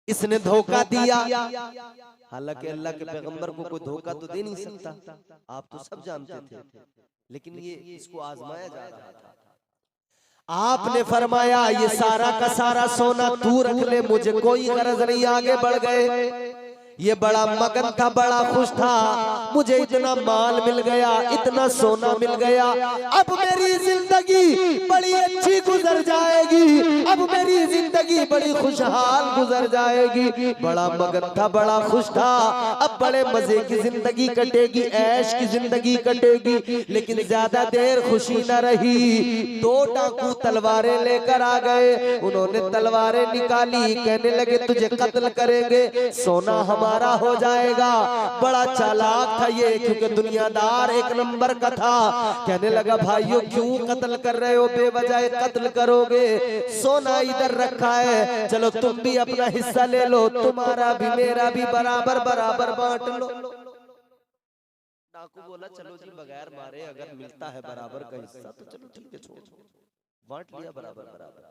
Speaker 1: इसने धोखा दिया, हालांकि अल्लाह के पैगंबर को कोई धोखा तो दे नहीं सकता, आप तो सब जानते थे, लेकिन ये इसको आजमाया जा रहा था। आपने फरमाया ये सारा का सारा सोना तू रख ले, मुझे कोई गरज नहीं, आगे बढ़ गए। ये बड़ा मगन था, बड़ा खुश था, मुझे इतना माल मिल गया, इतना सोना मिल गया, अब मेरी जिंदगी बड़ी अच्छी गुजर जाएगी, अब मेरी जिंदगी बड़ी खुशहाल गुजर जाएगी। बड़ा मगन था, बड़ा खुश था, अब बड़े मजे की जिंदगी कटेगी, ऐश की जिंदगी कटेगी। लेकिन ज्यादा देर खुशी न रही, 2 डाकू तलवारें लेकर आ गए, उन्होंने तलवारें निकाली, कहने लगे तुझे कत्ल करेंगे, सोना हमारा हो जाएगा। बड़ा चालाक था ये, क्योंकि दुनियादार एक नंबर का था। कहने लगा भाइयों क्यों कत्ल कर रहे हो, बेवजह कत्ल करोगे, सोना इधर रखा है, चलो तुम भी अपना हिस्सा ले लो, तुम्हारा भी मेरा भी बराबर बराबर बांट लो। डाकू बोला चलो जी बगैर मारे अगर मिलता है बराबर का हिस्सा तो चलो ठीक है, छोड़ बांट लिया बराबर बराबर।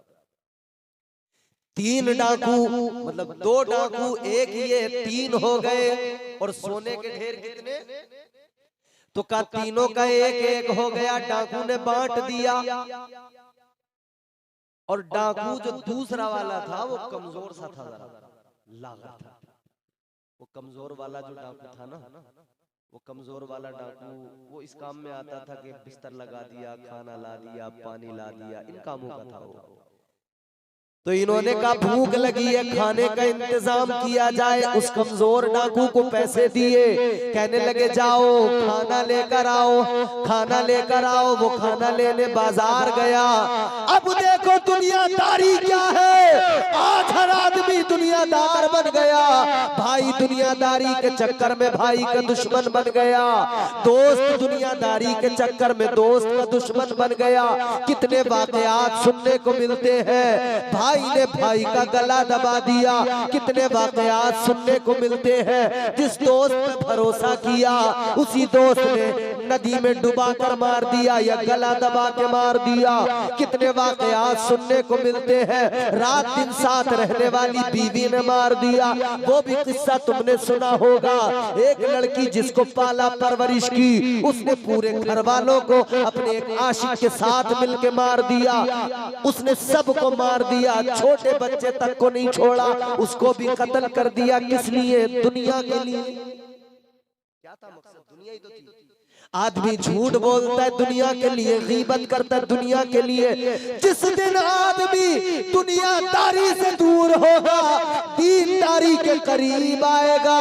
Speaker 1: 3 डाकू मतलब 2 डाकू एक ये 3 हो गए, और सोने के ढेर कितने, तो का तीनों का एक एक हो गया, डाकू ने बांट दिया। और डाकू जो दूसरा वाला था वो कमजोर सा था, लागा था, वो कमजोर वाला जो डाकू था ना, वो कमजोर वाला डाकू वो इस काम में आता था कि बिस्तर लगा दिया, खाना ला दिया, पानी ला दिया, इन कामों का था वो। तो इन्होंने कहा भूख लगी है, खाने का इंतजाम किया जाए, उस कमजोर डाकू को पैसे दिए, कहने लगे जाओ खाना लेकर आओ, खाना लेकर आओ। वो खाना लेने बाजार गया। अब देखो दुनियादारी क्या है, आज हर आदमी दुनियादार बन गया, भाई दुनियादारी के चक्कर में भाई का दुश्मन बन गया, दोस्त दुनियादारी के चक्कर में दोस्त का दुश्मन बन गया। कितने वाकयात सुनने को मिलते हैं, भाई ने भाई का गला दबा दिया, कितने वाकयात सुनने को मिलते हैं, जिस दोस्त पे भरोसा किया उसी दोस्त ने नदी में डुबा कर मार दिया या गला दबा के मार दिया। कितने वाकयात सुनने को मिलते हैं, रात दिन साथ रहने वाली बीवी ने मार दिया, वो भी किस्सा तुमने सुना होगा। एक लड़की जिसको पाला परवरिश की, उसने पूरे घर वालों को अपने एक आशिक के साथ मिलके मार दिया, उसने सबको मार दिया, छोटे बच्चे तक को नहीं छोड़ा, उसको भी कत्ल कर दिया। किस लिए? दुनिया के लिए। क्या था मकसद? दुनिया ही तो थी। आदमी झूठ बोलता है दुनिया के लिए, गीबत करता है दुनिया के लिए। जिस दिन आदमी दुनियादारी से दूर होगा, दीनदारी के करीब आएगा,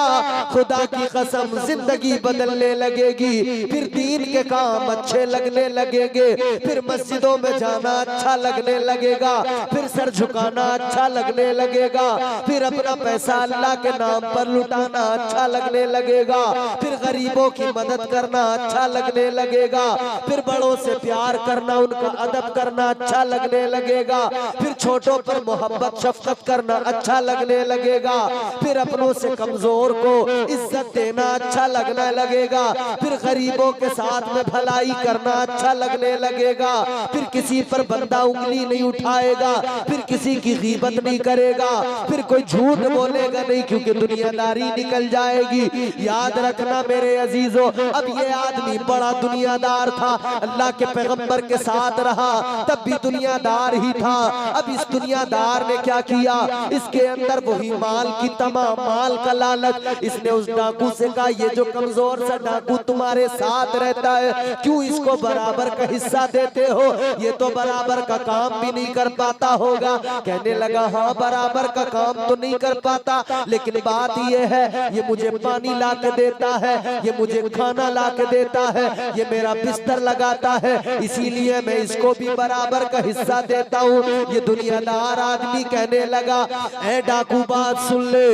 Speaker 1: खुदा की कसम जिंदगी बदलने लगेगी। फिर दीन के काम अच्छे लगने लगेंगे, फिर मस्जिदों में जाना अच्छा लगने लगेगा, फिर सर झुकाना अच्छा लगने लगेगा, फिर अपना पैसा अल्लाह के नाम पर लुटाना अच्छा लगने लगेगा, फिर गरीबों की मदद करना अच्छा लगने लगेगा, फिर बड़ों से प्यार करना, उनका अदब करना अच्छा लगने लगेगा, फिर छोटों पर मोहब्बत शफकत करना अच्छा लगने लगेगा, फिर अपनों से कमजोर को इज्जत देना अच्छा लगने लगेगा, फिर गरीबों के साथ में भलाई करना अच्छा लगने लगेगा, फिर किसी पर बंदा उंगली नहीं उठाएगा, फिर किसी की गीबत नहीं करेगा, फिर कोई झूठ बोलेगा नहीं, क्योंकि दुनियादारी निकल जाएगी। याद रखना मेरे अजीजों, अब ये आदमी बड़ा दुनियादार था, अल्लाह के पैगंबर के साथ रहा तब भी दुनियादार ही था। अब इस दुनियादार ने क्या किया, इसके अंदर वही माल की तमाम माल का लालच। इसने उस डाकू से कहा, ये जो कमजोर सा डाकू तुम्हारे साथ रहता है, क्यों इसको बराबर का हिस्सा देते हो? ये तो बराबर का काम भी नहीं कर पाता होगा। कहने लगा, हाँ बराबर का काम तो नहीं कर पाता, लेकिन बात ये है, ये मुझे पानी ला के देता है, ये मुझे खाना ला के देता है, ये मेरा बिस्तर लगाता है, इसीलिए मैं इसको भी बराबर का हिस्सा देता हूँ। ये दुनियादार आदमी कहने लगा, ऐ डाकू बात सुन ले,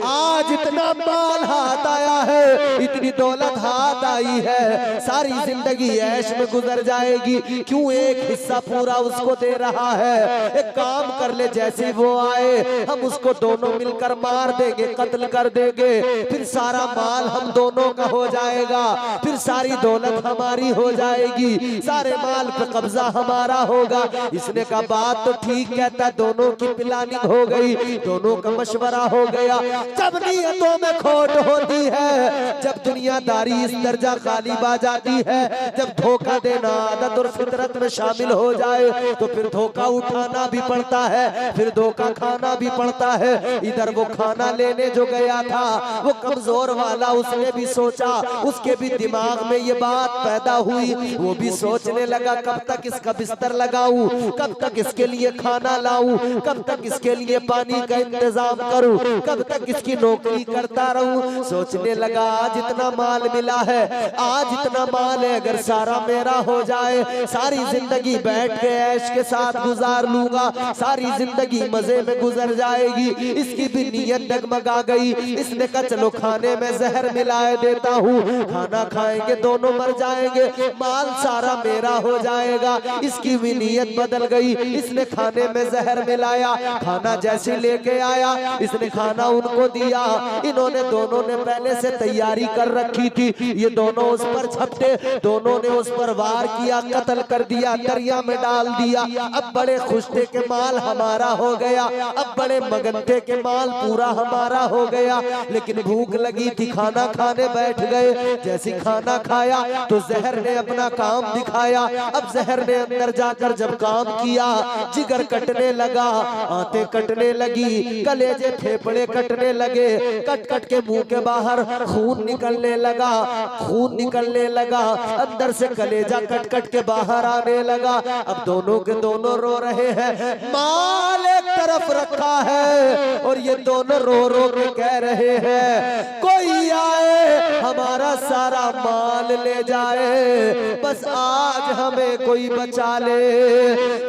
Speaker 1: आज इतना माल हाथ आया है, इतनी दौलत हाथ आई है, सारी जिंदगी ऐश में गुजर जाएगी, क्यों एक हिस्सा पूरा उसको दे रहा है? एक काम कर ले, जैसे वो आए हम उसको दोनों मिलकर मार देंगे, कत्ल कर देंगे, फिर सारा माल हम दोनों का हो जाएगा, फिर सारी दौलत हमारी हो जाएगी, सारे माल पे कब्जा हमारा होगा। इसने कहा, बात तो ठीक कहता है। दोनों की प्लानिंग हो गई, दोनों का मशवरा हो गया। जब नियतों में खोट होती है, जब दुनियादारी इस दर्जा गालिब आ जाती है, जब धोखा देना आदत और फितरत में शामिल हो जाए, तो फिर धोखा उठाना भी पड़ता है, फिर धोखा खाना भी पड़ता है। इधर वो खाना लेने जो गया था, वो कमजोर वाला, उसने भी सोचा, उसके भी दिमाग में ये बात पैदा हुई, वो भी सोचने लगा, कब तक इसका बिस्तर लगाऊं, कब तक इसके लिए खाना लाऊं, कब तक इसके लिए पानी का इंतजाम करूं, कब तक इसकी नौकरी करता रहूं। सोचने लगा, आज इतना माल मिला है, आज इतना माल है, अगर सारा मेरा हो जाए, सारी जिंदगी बैठ के ऐश के साथ गुजार लूंगा, सारी जिंदगी मजे में गुजर जाएगी। इसकी भी नीयत डगमगा गई। इसने कहा, चलो खाने में जहर मिलाए देता हूँ, खाना खाएंगे दोनों मर जाएंगे, माल सारा मेरा हो जाएगा। इसकी भी नीयत बदल गई। इसने खाने में जहर मिलाया, खाना जैसे लेके आया, इसने खाना उनको दिया। इन्होंने दोनों ने पहले से तैयारी कर रखी थी। ये दोनों उस पर झपटे, दोनों ने उस पर वार किया, कत्ल कर दिया, दरिया में डाल दिया। अब बड़े खुश थे कि माल हमारा हो गया, अब बड़े मगन थे कि माल पूरा हमारा हो गया। लेकिन भूख लगी थी, खाना खाने बैठ गए। जैसे खाना खाया तो जहर ने अपना काम दिखाया। अब जहर ने अंदर जाकर जब काम किया, जिगर कटने लगा, आंतें कटने लगी, कलेजे फेफड़े कटने लगे, कट कट के मुंह के बाहर खून निकलने लगा, खून निकलने लगा, अंदर से कलेजा कट कट के बाहर आने लगा। अब दोनों के दोनों रो रहे हैं, माल एक तरफ रखा है और ये दोनों रो रो के कह रहे हैं, कोई आए हमारा सारा माल ले जाए, बस आज हमें कोई बचा ले।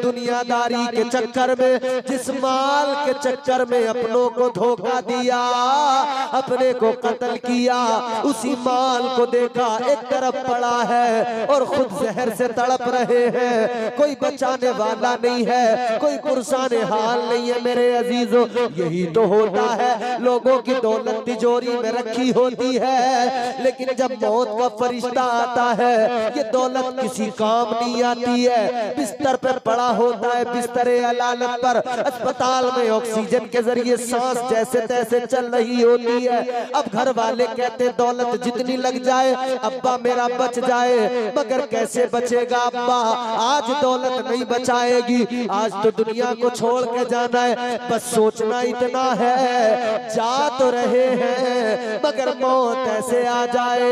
Speaker 1: दुनियादारी के चक्कर में, जिस माल के चक्कर में अपनों को धोखा दिया, अपने को कत्ल किया, उसी माल को देखा एक तरफ पड़ा है और खुद जहर से तड़प रहे हैं। कोई बचाने वाला नहीं है, कोई पुरसाने हाल नहीं है। मेरे अजीजों, यही तो होता है, लोगों की दौलत तिजोरी में रखी होती है, लेकिन जब मौत का फरिश्ता आता है, ये दौलत किसी काम नहीं आती है। बिस्तर पर पड़ा होता है, बिस्तरे अलालत पर, अस्पताल में ऑक्सीजन के जरिए सांस जैसे तैसे चल रही होती है। अब घर वाले कहते दौलत जितनी लग जाए अब्बा मेरा बच जाए, मगर कैसे बचेगा अब्बा, आज दौलत नहीं बचाएगी, आज तो दुनिया को छोड़ के जाना है। बस सोचना इतना है, जा तो रहे हैं मगर मौत ऐसे ऐसे आ जाए,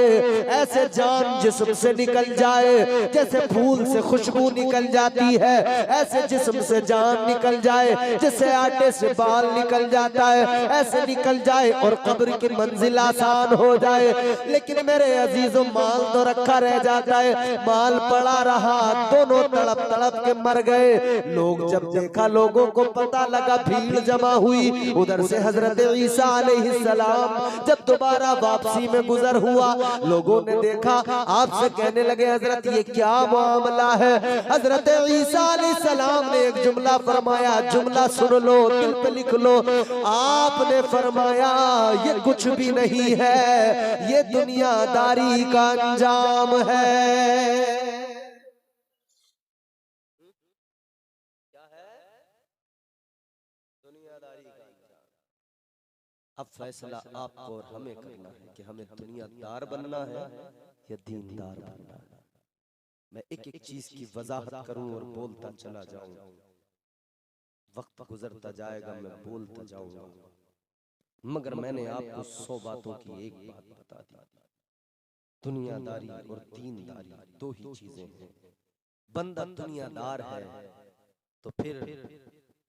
Speaker 1: ऐसे जान जिस्म से निकल जाए जैसे फूल से खुशबू निकल जाती है, ऐसे जिस्म से जान निकल जाए जैसे आटे से बाल निकल जाता है, ऐसे निकल जाए और कब्र की मंजिल आसान हो जाए। लेकिन मेरे अजीजों माल तो रखा रह जाता है, माल पड़ा रहा, दोनों तड़प तड़प के मर गए। लोग जब देखा, लोगों को पता लगा, भीड़ जमा हुई। उधर से हजरत ईसा अलैहिस्सलाम जब दोबारा वापसी में गुजर हुआ, लोगों ने देखा, आपसे कहने लगे हजरत ये क्या मामला है। हजरत ईसा अलैहिस्सलाम ने एक जुमला फरमाया, जुमला सुन लो, दिल पे लिख लो। आपने फरमाया ये कुछ भी नहीं है, ये दुनियादारी का अंजाम है। क्या है? दुनियादारी का अंजाम। अब फैसला आपको और हमें करना है कि हमें दुनियादार बनना है या दीनदार बनना है। मैं एक एक चीज की वजाहत करूं और बोलता चला जाऊं, वक्त गुजरता जाएगा, मैं बोलता जाऊंगा, मगर मैंने आपको 100 बातों की एक बात बता दी। दुनियादारी और दीनदारी दो ही चीजें हैं। बंदा दुनियादार है तो फिर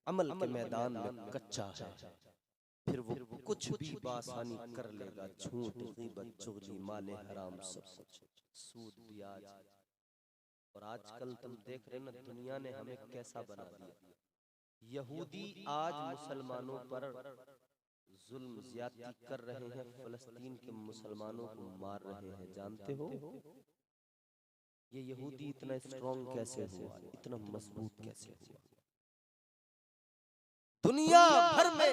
Speaker 1: अमल के मैदान में कच्चा है, फिर वो कुछ भी बासानी कर लेगा, झूठ, गीबत, चुगली, माले हराम, सब कुछ, सूद, ब्याज। और आजकल तुम देख रहे ना, दुनिया ने हमें कैसा बना दिया। यहूदी आज मुसलमानों पर जुल्म ज्यादती कर रहे हैं, फलस्तीन के मुसलमानों को मार रहे हैं, जानते हो? ये यहूदी इतना स्ट्रॉन्ग कैसे हुआ, इतना मजबूत कैसे हुआ? दुनिया भर में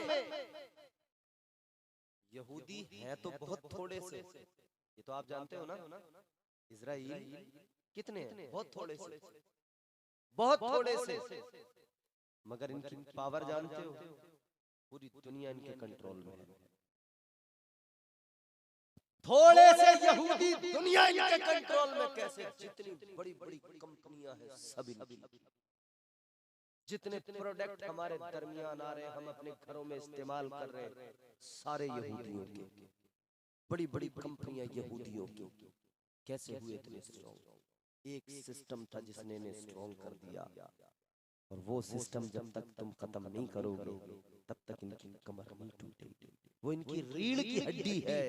Speaker 1: यहूदी हैं तो बहुत थोड़े से, ये तो आप जानते हो ना। इजराइल कितने हैं? बहुत थोड़े से, बहुत थोड़े से, मगर इनकी पावर जानते हो? पूरी दुनिया इनके कंट्रोल में है। थोड़े से यहूदी दुनिया इनके कंट्रोल में कैसे? जितनी बड़ी बड़ी कंपनियां हैं सब इनकी, जितने प्रोडक्ट हमारे दरमियान आ रहे हैं, हम अपने घरों में इस्तेमाल कर रहे हैं, सारे यहूदियों के। बड़ी बड़ी कंपनियां यहूदियों की। कैसे हुए इतने स्ट्रॉन्ग? एक सिस्टम था जिसने इन्हें स्ट्रॉन्ग कर दिया, और वो सिस्टम जब तक तुम खत्म नहीं करोगे तब तक इनकी कमर नहीं टूटेगी। वो इनकी रीढ़ की हड्डी है,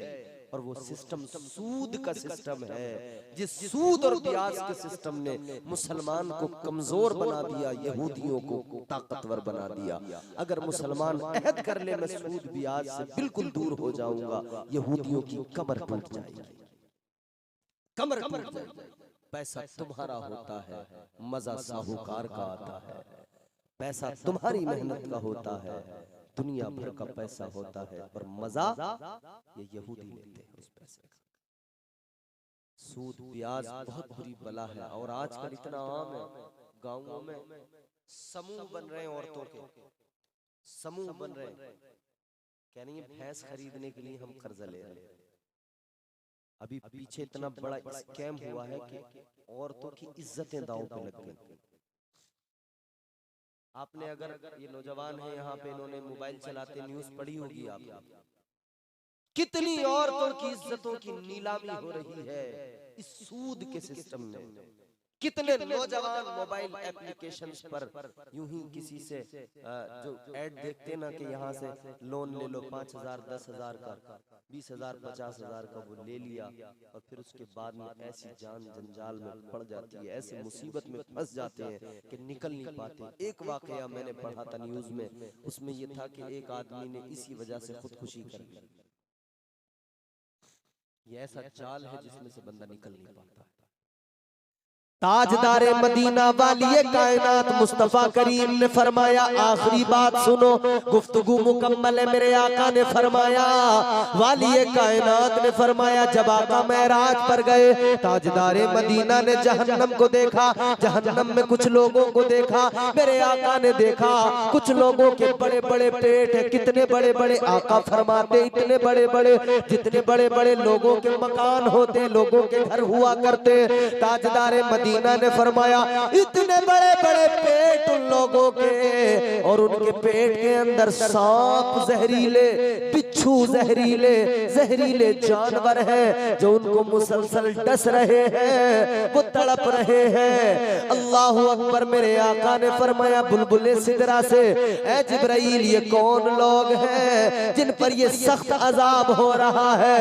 Speaker 1: और वो सिस्टम सूद का सिस्टम है। जिस सूद और ब्याज के सिस्टम ने मुसलमान को कमजोर बना दिया, यहूदियों को ताकतवर बना दिया। अगर मुसलमान अहद कर ले, मैं सूद ब्याज से बिल्कुल दूर हो जाऊंगा, यहूदियों की कमर टूट जाएगी, कमर टूट जाएगी। पैसा तुम्हारा होता है, मजा साहूकार का आता है। पैसा तुम्हारी मेहनत का होता है, दुनिया भर का पैसा होता है, और मजा ये यहूदी लेते हैं उस पैसे का। सूद ब्याज बहुत बुरी बला है, और आजकल इतना आम है, गांवों में समूह बन रहे हैं, औरतों के समूह बन रहे हैं, कह रही है भैंस खरीदने के लिए हम कर्जा ले रहे हैं। अभी पीछे इतना बड़ा स्कैम हुआ है कि औरतों की इज्जतें दांव पे लग गई। आपने अगर ये नौजवान है यहाँ पे, इन्होंने मोबाइल चलाते न्यूज पढ़ी होगी आपने, कितनी औरतों की इज्जतों की नीलामी हो रही है इस सूद के सिस्टम में। कितने नौजवान मोबाइल एप्लीकेशंस पर यूं ही किसी से जो ऐड देखते ना कि यहाँ से लोन ले लो 5,000, 10,000 का, 20,000, 50,000 का, वो ले लिया, और फिर उसके बाद में ऐसी जान जंजाल में पड़ जाती है, ऐसे मुसीबत में फंस जाते हैं कि निकल नहीं पाते। एक वाकया मैंने पढ़ा था न्यूज में, उसमें ये था कि एक आदमी ने इसी वजह से खुदकुशी कर ली। ये ऐसा चाल है जिसमें से बंदा निकल नहीं पाता। ताजदारे मदीना वालिए कायनात मुस्तफा करीम ने फरमाया, आखिरी बात सुनो, गुफ्तगू मुकम्मल है। मेरे आका ने फरमाया, वालिए कायनात ने फरमाया, जब आका मेराज पर गए, ताजदारे मदीना ने जहन्नम को देखा, जहन्नम में कुछ लोगों को देखा। मेरे आका ने देखा कुछ लोगों के बड़े बड़े पेट है, कितने बड़े बड़े। आका फरमाते इतने बड़े बड़े, जितने बड़े बड़े लोगों के मकान होते, लोगों के घर हुआ करते। ताजदारे मदीना ने फरमाया, इतने बड़े बड़े पेट उन लोगों के, और उनके पेट के अंदर सांप, जहरीले बिच्छू बिच्छू जहरीले जहरीले जानवर है जो उनको मुसलसल डस रहे हैं, वो तड़प रहे हैं। अल्लाह अकबर। मेरे आका ने फरमाया बुलबुले सिदरा से, ऐ जिब्राइल ये कौन लोग हैं जिन पर ये सख्त अजाब हो रहा है?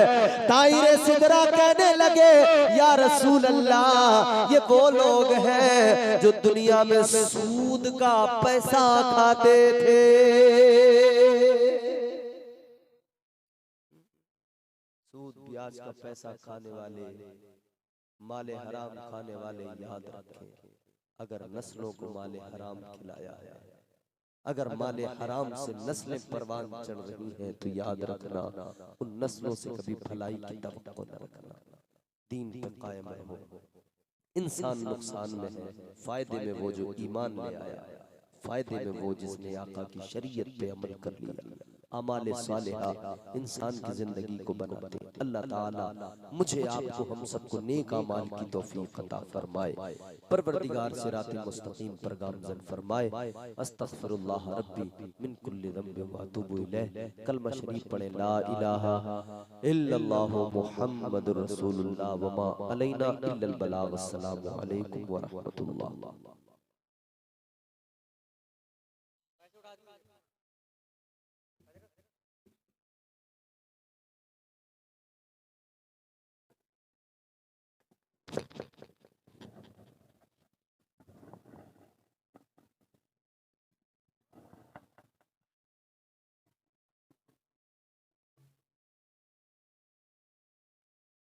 Speaker 1: ताइरे सिदरा कहने लगे या रसूल अल्लाह ये वो लोग हैं जो दुनिया में सूद का पैसा खाते थे। सूद ब्याज का पैसा खाने वाले, माले हराम खाने वाले याद रखें, अगर नस्लों को माले हराम खिलाया है, अगर माले हराम से नस्लें परवान चढ़ रही हैं तो याद रखना उन नस्लों से कभी भलाई की तवक्को न रखना। दीन पे कायम रहो। इंसान नुकसान में है, फायदे में वो जो ईमान ले आया, फायदे में वो जिसने आका की शरीयत पे अमल कर लिया। अमाले सालिहा इंसान की जिंदगी को बनाते। अल्लाह ताला मुझे आपको हम सबको नेक अमाल की तौफीक अता फरमाए, परवरदिगार सिराते मुस्तकीम पर गामज़न फरमाए। अस्तगफिरुल्लाह रब्बी मिन कुल्लि ज़ंबि व अतूबु इलैह। कलमा शरीफ पढ़े ला इलाहा इल्लल्लाहु मुहम्मदुर रसूलुल्लाह व मा अलैना इल्लल बलाग। अस्सलामु अलैकुम व रहमतुल्लाह।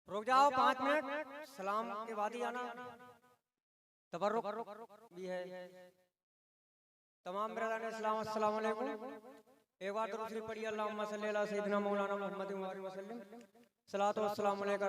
Speaker 2: रुक जाओ 5 मिनट, सलाम के बाद ही आना। तबर्रुक भी है। तमाम बिरादरान इस्लाम अस्सलाम वालेकुम। एक बार दूसरी पढ़िए अल्लाहुम्मा सल्ली अला सय्यिदिना मौलाना मुहम्मद व सल्लम। सलातो वस्सलामु अलैका।